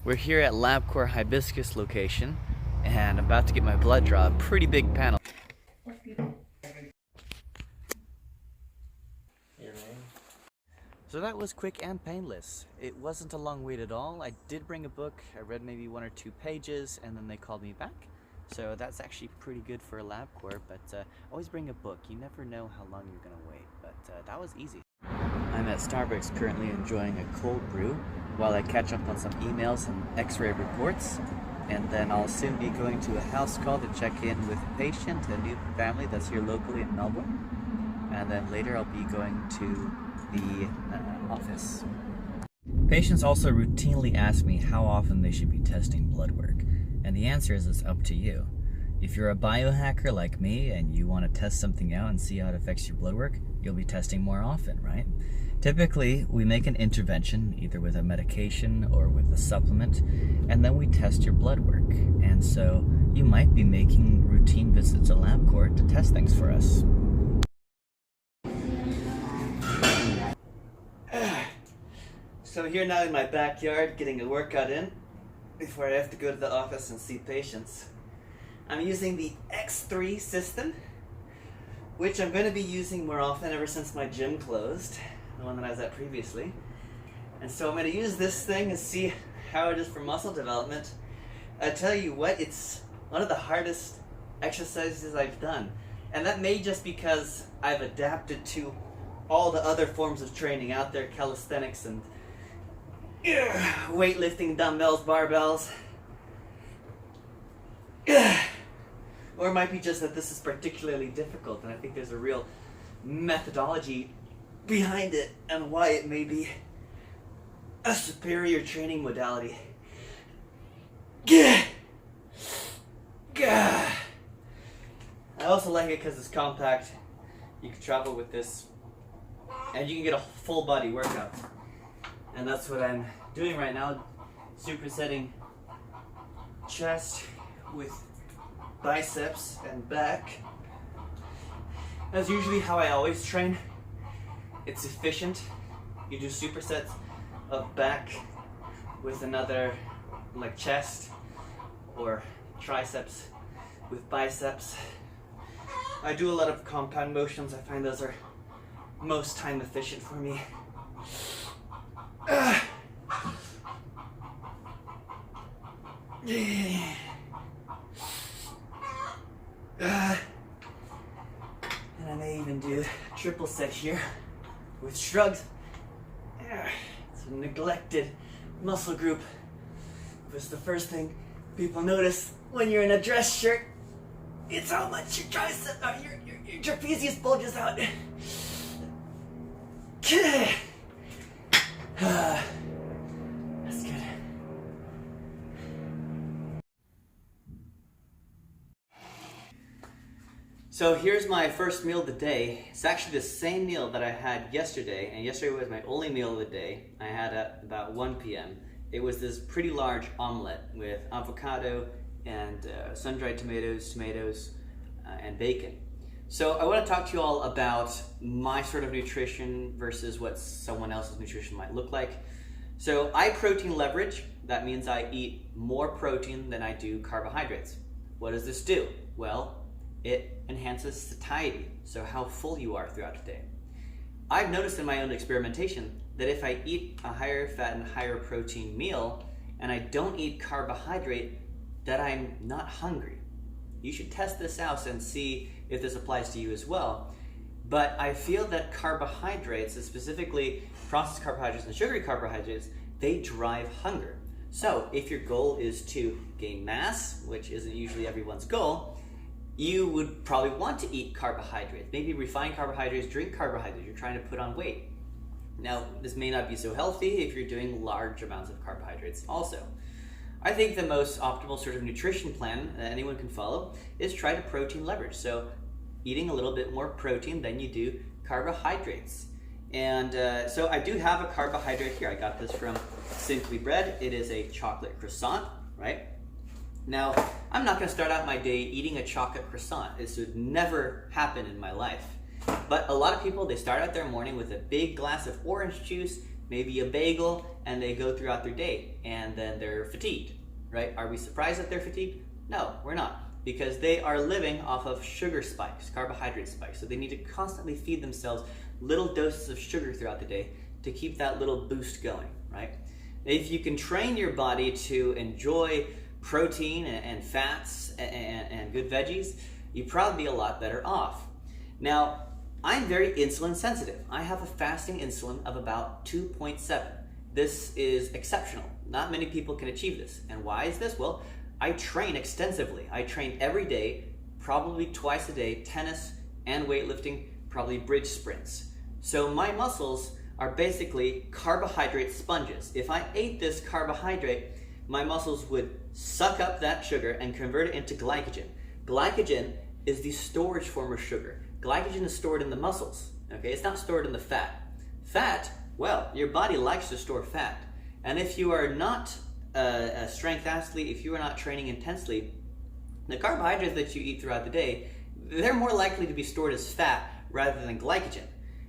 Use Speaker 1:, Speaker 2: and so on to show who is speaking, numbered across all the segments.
Speaker 1: We're here at LabCorp Hibiscus location, and I'm about to get my blood draw. A pretty big panel. So that was quick and painless. It wasn't a long wait at all. I did bring a book. I read maybe 1 or 2 pages, and then they called me back. So that's actually pretty good for a LabCorp, but always bring a book. You never know how long you're gonna wait, but that was easy. I'm at Starbucks currently enjoying a cold brew while I catch up on some emails and x-ray reports, and then I'll soon be going to a house call to check in with a patient, a new family that's here locally in Melbourne, and then later I'll be going to the office. Patients also routinely ask me how often they should be testing blood work, and the answer is it's up to you. If you're a biohacker like me and you want to test something out and see how it affects your blood work, you'll be testing more often, right? Typically, we make an intervention, either with a medication or with a supplement, and then we test your blood work. And so you might be making routine visits to LabCorp to test things for us. So here now in my backyard, getting a workout in before I have to go to the office and see patients. I'm using the X3 system, which I'm going to be using more often ever since my gym closed, the one that I was at previously. And so I'm going to use this thing and see how it is for muscle development. I tell you what, it's one of the hardest exercises I've done. And that may just because I've adapted to all the other forms of training out there, calisthenics and weightlifting, dumbbells, barbells. Or it might be just that this is particularly difficult, and I think there's a real methodology behind it and why it may be a superior training modality. I also like it because it's compact. You can travel with this and you can get a full body workout. And that's what I'm doing right now, supersetting chest with biceps and back. That's usually how I always train. It's efficient. You do supersets of back with another like chest, or triceps with biceps. I do a lot of compound motions. I find those are most time efficient for me. And I may even do a triple set here with shrugs. It's a neglected muscle group. It's the first thing people notice when you're in a dress shirt. It's how much your tricep, your trapezius bulges out. That's good. So here's my first meal of the day. It's actually the same meal that I had yesterday, and yesterday was my only meal of the day. I had at about 1 p.m. It was this pretty large omelet with avocado and sun-dried tomatoes, and bacon. So I want to talk to you all about my sort of nutrition versus what someone else's nutrition might look like. So I protein leverage. That means I eat more protein than I do carbohydrates. What does this do? Well, it enhances satiety, so how full you are throughout the day. I've noticed in my own experimentation that if I eat a higher fat and higher protein meal and I don't eat carbohydrate, that I'm not hungry. You should test this out and see if this applies to you as well. But I feel that carbohydrates, and specifically processed carbohydrates and sugary carbohydrates, they drive hunger. So if your goal is to gain mass, which isn't usually everyone's goal, you would probably want to eat carbohydrates. Maybe refined carbohydrates, drink carbohydrates. You're trying to put on weight. Now, this may not be so healthy if you're doing large amounts of carbohydrates also. I think the most optimal sort of nutrition plan that anyone can follow is try to protein leverage. So eating a little bit more protein than you do carbohydrates. And so I do have a carbohydrate here. I got this from Simply Bread. It is a chocolate croissant, right? Now, I'm not gonna start out my day eating a chocolate croissant. This would never happen in my life. But a lot of people, they start out their morning with a big glass of orange juice maybe a bagel, and they go throughout their day, and then they're fatigued, right? Are we surprised that they're fatigued? No, we're not, because they are living off of sugar spikes, carbohydrate spikes. So they need to constantly feed themselves little doses of sugar throughout the day to keep that little boost going, right? If you can train your body to enjoy protein and fats and good veggies, you'd probably be a lot better off. Now, I'm very insulin sensitive. I have a fasting insulin of about 2.7. This is exceptional. Not many people can achieve this. And why is this? Well, I train extensively. I train every day, probably twice a day, tennis and weightlifting, probably bridge sprints. So my muscles are basically carbohydrate sponges. If I ate this carbohydrate, my muscles would suck up that sugar and convert it into glycogen. Glycogen is the storage form of sugar. Glycogen is stored in the muscles, okay? It's not stored in the fat. Fat, well, your body likes to store fat. And if you are not a strength athlete, if you are not training intensely, the carbohydrates that you eat throughout the day, they're more likely to be stored as fat rather than glycogen.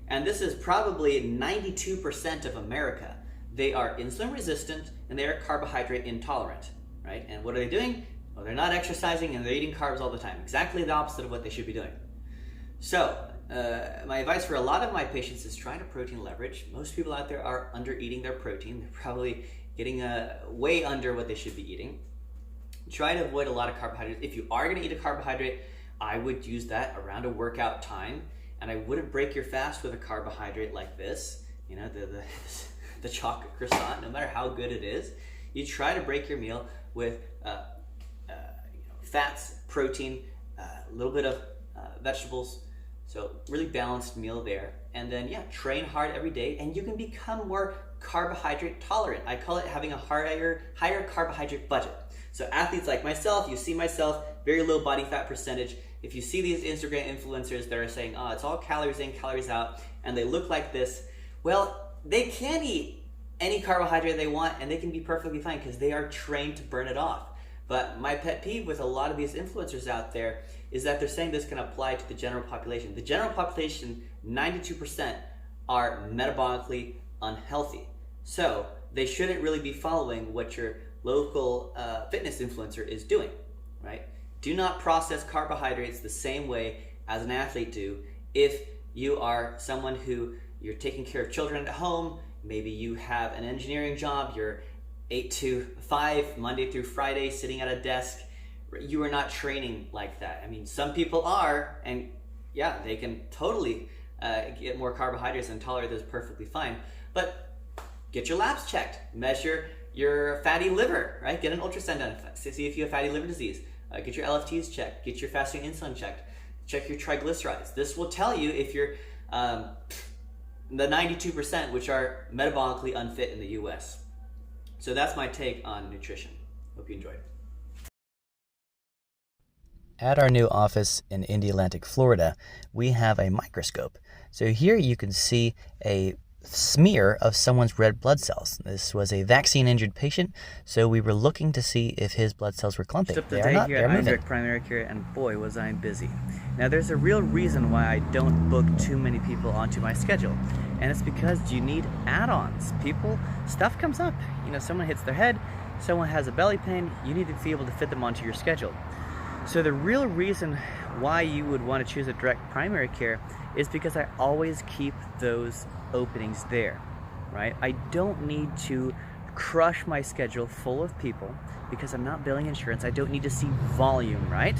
Speaker 1: And this is probably 92% of America. They are insulin resistant and they are carbohydrate intolerant, right? And what are they doing? Well, they're not exercising and they're eating carbs all the time. Exactly the opposite of what they should be doing. So, my advice for a lot of my patients is try to protein leverage. Most people out there are under eating their protein. They're probably getting way under what they should be eating. Try to avoid a lot of carbohydrates. If you are going to eat a carbohydrate, I would use that around a workout time, and I wouldn't break your fast with a carbohydrate like this. You know, the chocolate croissant, no matter how good it is. You try to break your meal with fats, protein, a little bit of vegetables. So really balanced meal there. And then, yeah, train hard every day and you can become more carbohydrate tolerant. I call it having a higher carbohydrate budget. So athletes like myself, you see myself, very low body fat percentage. If you see these Instagram influencers that are saying, oh, it's all calories in, calories out, and they look like this, well, they can eat any carbohydrate they want and they can be perfectly fine because they are trained to burn it off. But my pet peeve with a lot of these influencers out there is that they're saying this can apply to the general population. The general population, 92%, are metabolically unhealthy. So they shouldn't really be following what your local fitness influencer is doing, right? Do not process carbohydrates the same way as an athlete do. If you are someone who you're taking care of children at home, maybe you have an engineering job, you're 8 to 5, Monday through Friday, sitting at a desk, you are not training like that. I mean, some people are, and yeah, they can totally get more carbohydrates and tolerate this perfectly fine. But get your labs checked, measure your fatty liver, right? Get an ultrasound done, see if you have fatty liver disease. Get your LFTs checked, get your fasting insulin checked, check your triglycerides. This will tell you if you're the 92%, which are metabolically unfit in the US. So that's my take on nutrition. Hope you enjoyed.
Speaker 2: At our new office in Indialantic, Florida, we have a microscope. So here you can see a smear of someone's red blood cells. This was a vaccine-injured patient, so we were looking to see if his blood cells were clumping.
Speaker 1: Just up the day here at Primary Care, and boy, was I busy. Now, there's a real reason why I don't book too many people onto my schedule, and it's because you need add-ons. Stuff comes up. You know, someone hits their head, someone has a belly pain, you need to be able to fit them onto your schedule. So the real reason why you would want to choose a direct primary care is because I always keep those openings there, right? I don't need to crush my schedule full of people because I'm not billing insurance. I don't need to see volume, right?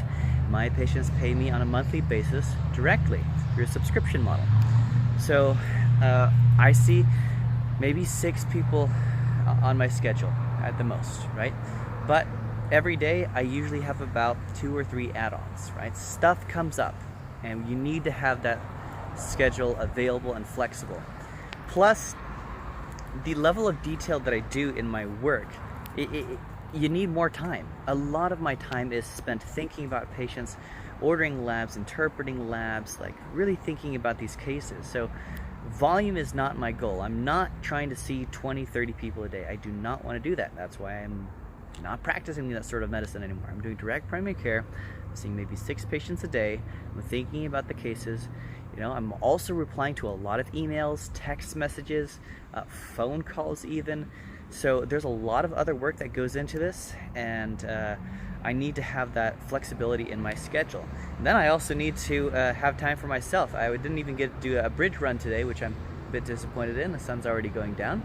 Speaker 1: My patients pay me on a monthly basis directly through a subscription model. So I see maybe 6 people on my schedule at the most, right? But every day I usually have about 2 or 3 add-ons, right? Stuff comes up and you need to have that schedule available and flexible. Plus, the level of detail that I do in my work, you need more time. A lot of my time is spent thinking about patients, ordering labs, interpreting labs, like really thinking about these cases. So volume is not my goal. I'm not trying to see 20, 30 people a day. I do not want to do that. That's why I'm not practicing that sort of medicine anymore. I'm doing direct primary care. I'm seeing maybe 6 patients a day. I'm thinking about the cases.
Speaker 2: You know, I'm also replying to a lot of emails, text messages, phone calls even. So there's a lot of other work that goes into this, and I need to have that flexibility in my schedule. And then I also need to have time for myself. I didn't even get to do a bridge run today, which I'm a bit disappointed in. The sun's already going down,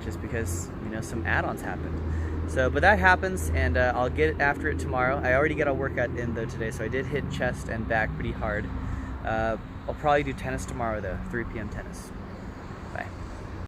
Speaker 2: just because, you know, some add-ons happened. So, but that happens, and I'll get after it tomorrow. I already got a workout in though today, so I did hit chest and back pretty hard. I'll probably do tennis tomorrow though, 3 p.m. tennis.